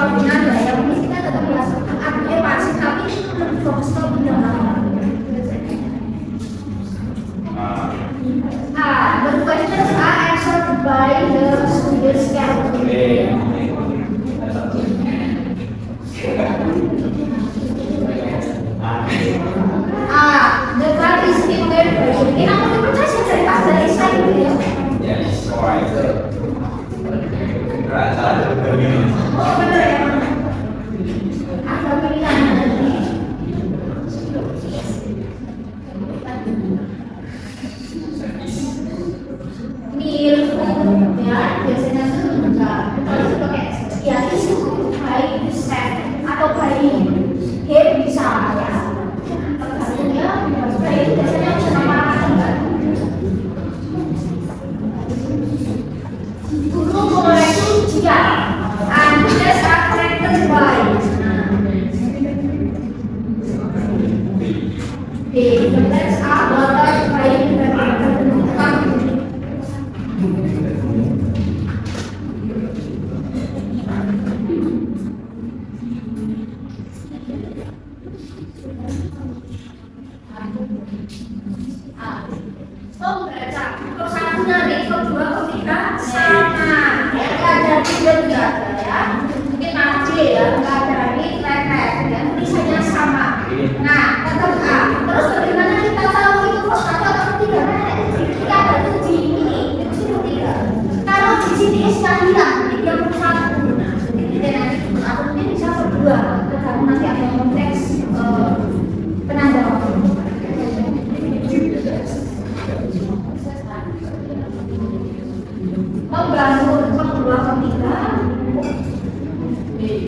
Oke,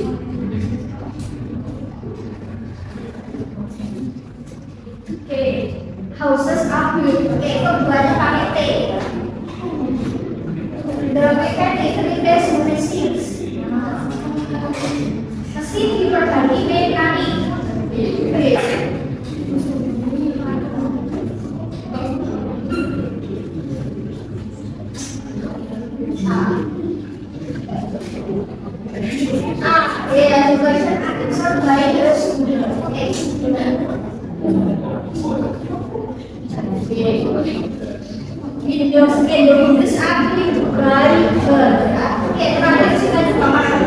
houses are built. Oke, keduanya pakai T. The mechanic repairs machines. Mesin diperbaiki mekanik. Oke. The version answered by the student. In this article, terakhir kita juga makan.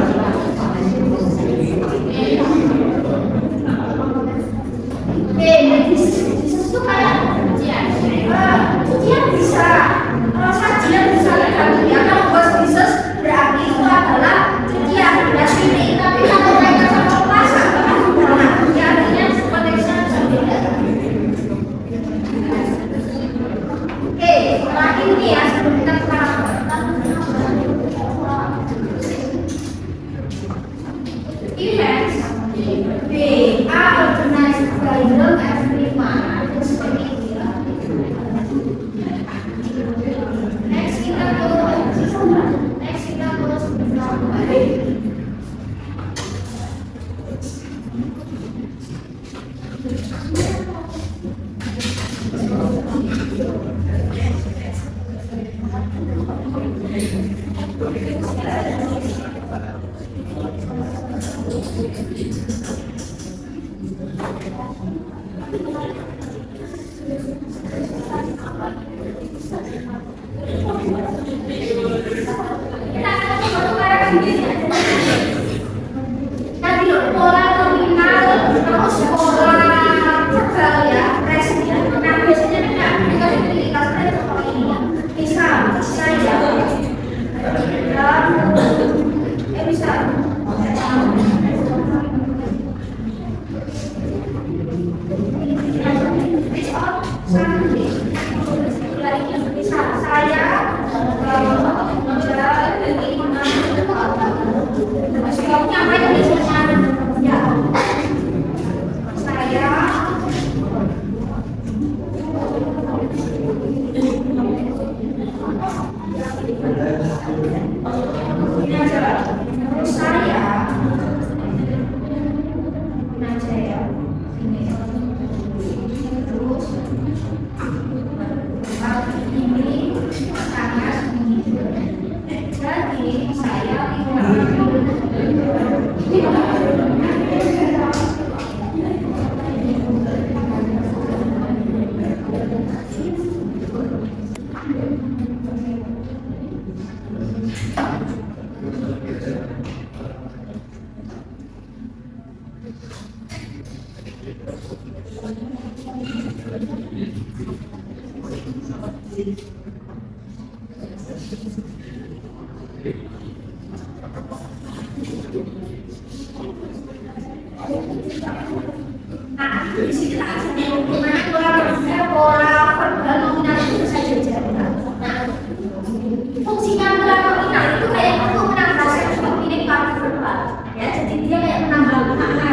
This itu kayak cucian bisa, sajian bisa ya. Kalau bos bisnis berarti itu adalah cucian berarti ini. Tapi kalau mereka sama masak, ya artinya konteksnya bisa beda. Terakhir ini ya sebelum kita ke events, they are organized by every month. Seperti itu ya. Next kita fungsinya pola nominal itu kayak untuk menambahkan seperti ini verbal ya, jadi dia kayak menambah makna.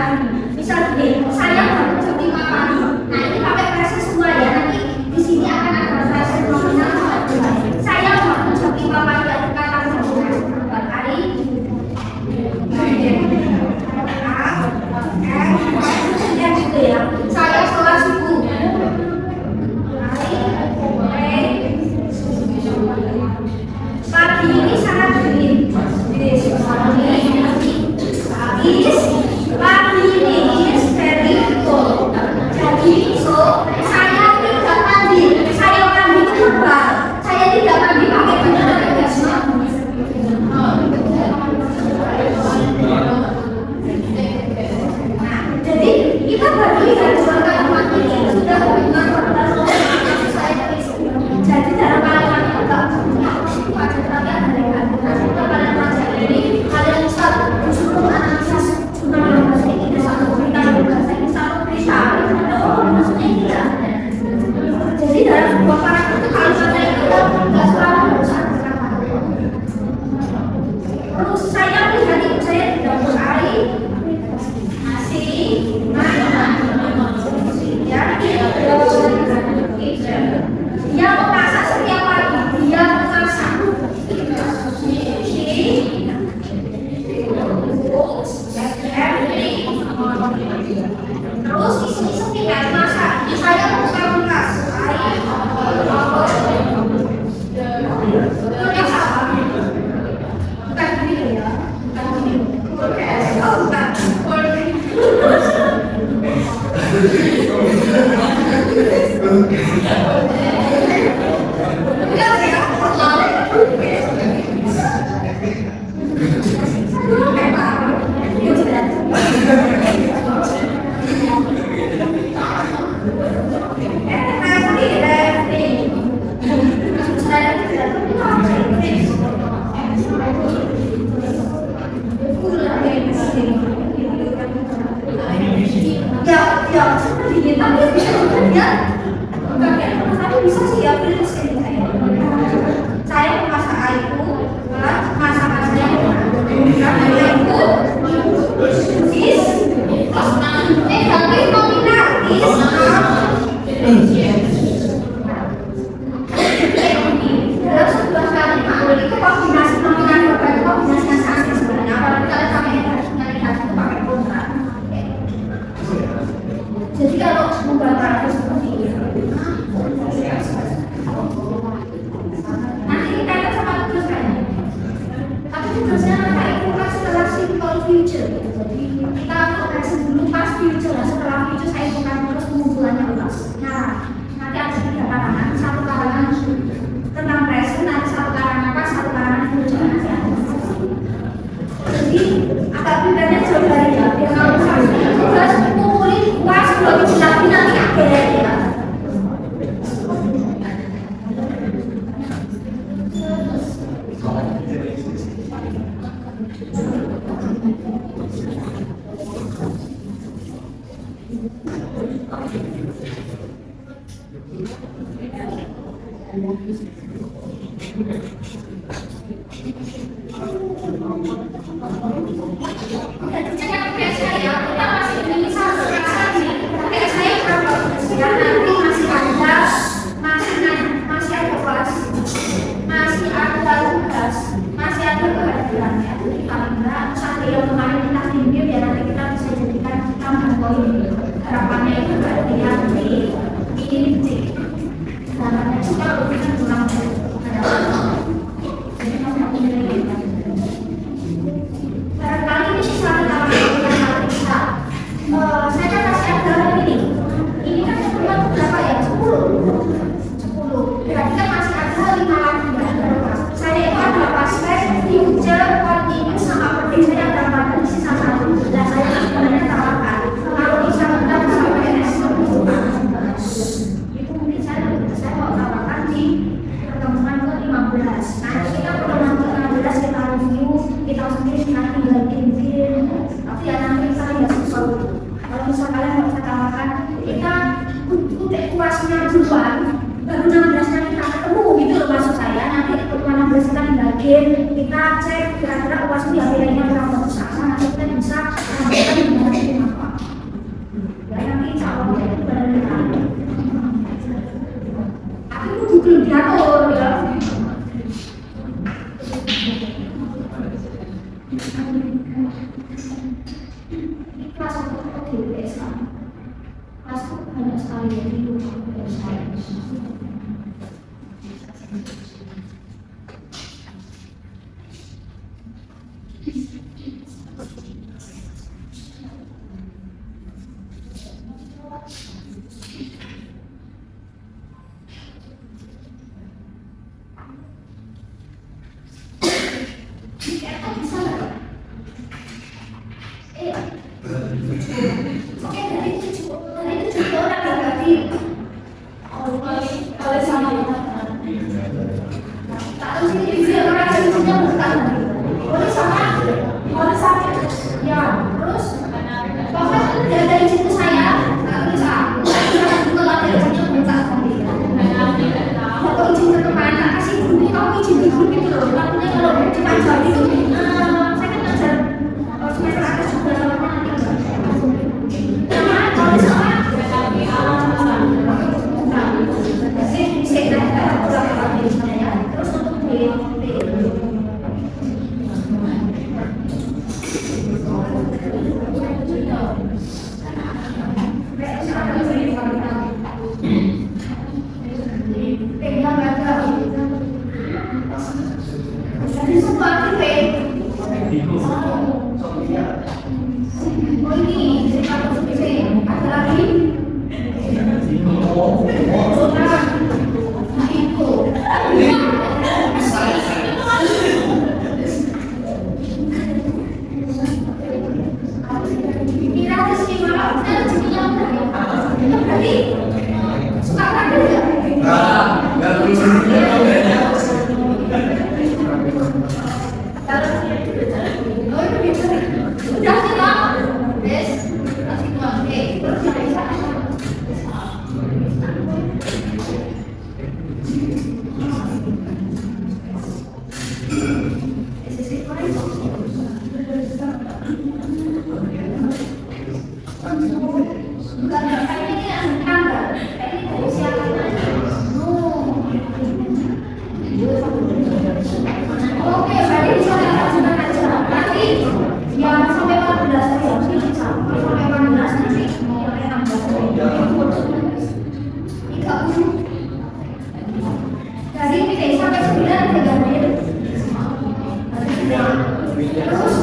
Misal gini, saya baru jam 5 pagi. Nah ini pakai frase semua ya, nanti di sini akan ada frase nominal. Saya baru jam 5 pagi ada kata verbal hari. Gitu ya. Saya sholat subuh. Pagi ini sangat dingin. Pagi ini is very cold. Jadi saya tidak mandi. Saya mandi kebal. Saya tidak mandi pakai benar gas. Jadi kita baru lihat kalimat ini sudah hubungan verbal saya dari jadi dalam kalimat pada kalian ini kalian bisa analisa tentang bahasa Inggris benar bagian rumah tadi bisa sih ya terus ini saya memasak airku masakan saya karena itu is tapi nominal is dalam sebuah kalimat itu kombinasi nominal verba itu kombinasi yang sangat sebenarnya apalagi kalau kalian harus melihat itu pakai kontrak. Jadi kalau menggambarkan seperti ini nanti kita lihat sama tugas kayaknya tapi tugasnya kayak itu kan setelah simple future gitu. Jadi kita kasih dulu pas future setelah future saya bukan terus pengumpulannya luas. Nah nanti ada 3 karangan, satu karangan tentang present, nanti satu karangan pas, satu karangan future. Jadi agak bedanya jauh dari ya biar kalau misalnya tugas kumpulin kuas belum tapi nanti akhirnya ya. Kita cek kira-kira UAS di akhirnya berapa besar, nanti kita bisa menentukan dengan apa. Ya nanti insya Allah itu benar kita. Tapi itu belum diatur ya. Ini kelas 1 di UPS kan. Kelas 1 banyak sekali jadi UPS. Udah sih, Bang. Yes. Bukan kayak ini langsung tanggal. Kayak ini dari siapa aja. Oke, berarti bisa lakukan aja. Nanti yang sampai 14 ya, bisa sampai 14 nanti mulai 16. 30. Dari ini sampai 9 3 menit. Terus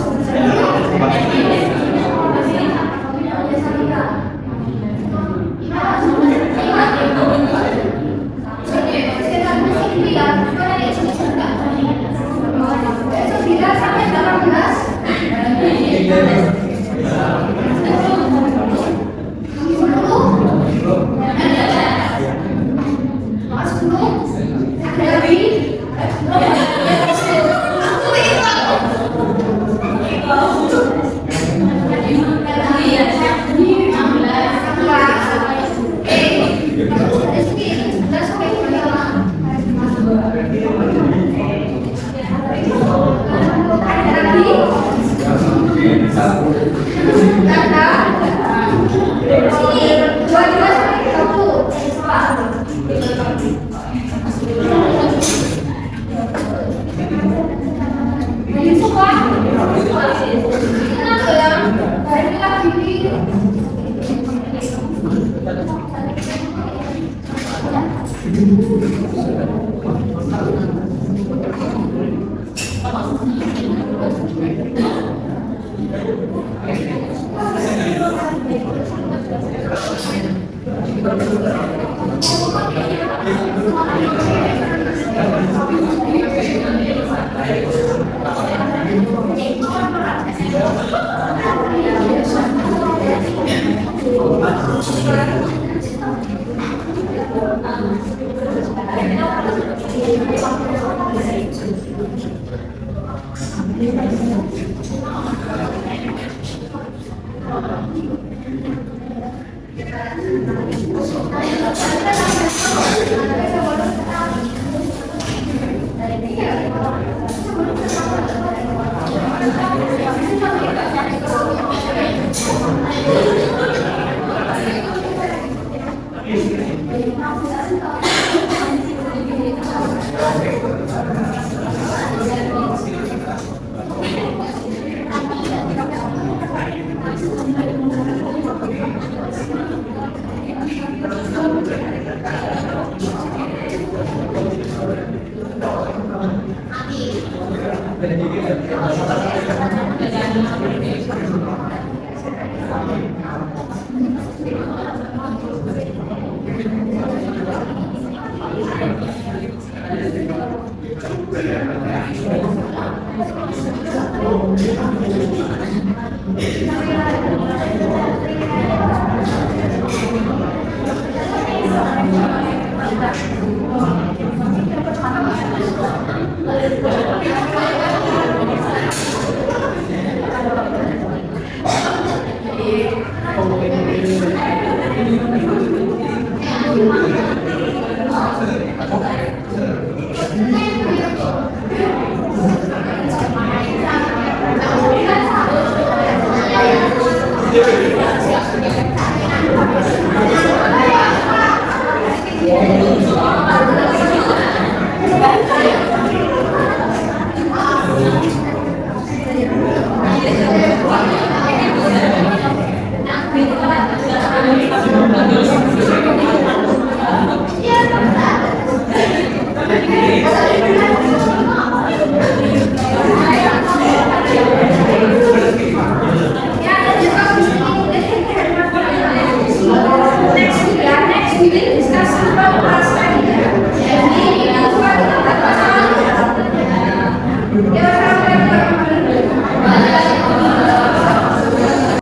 Yeah.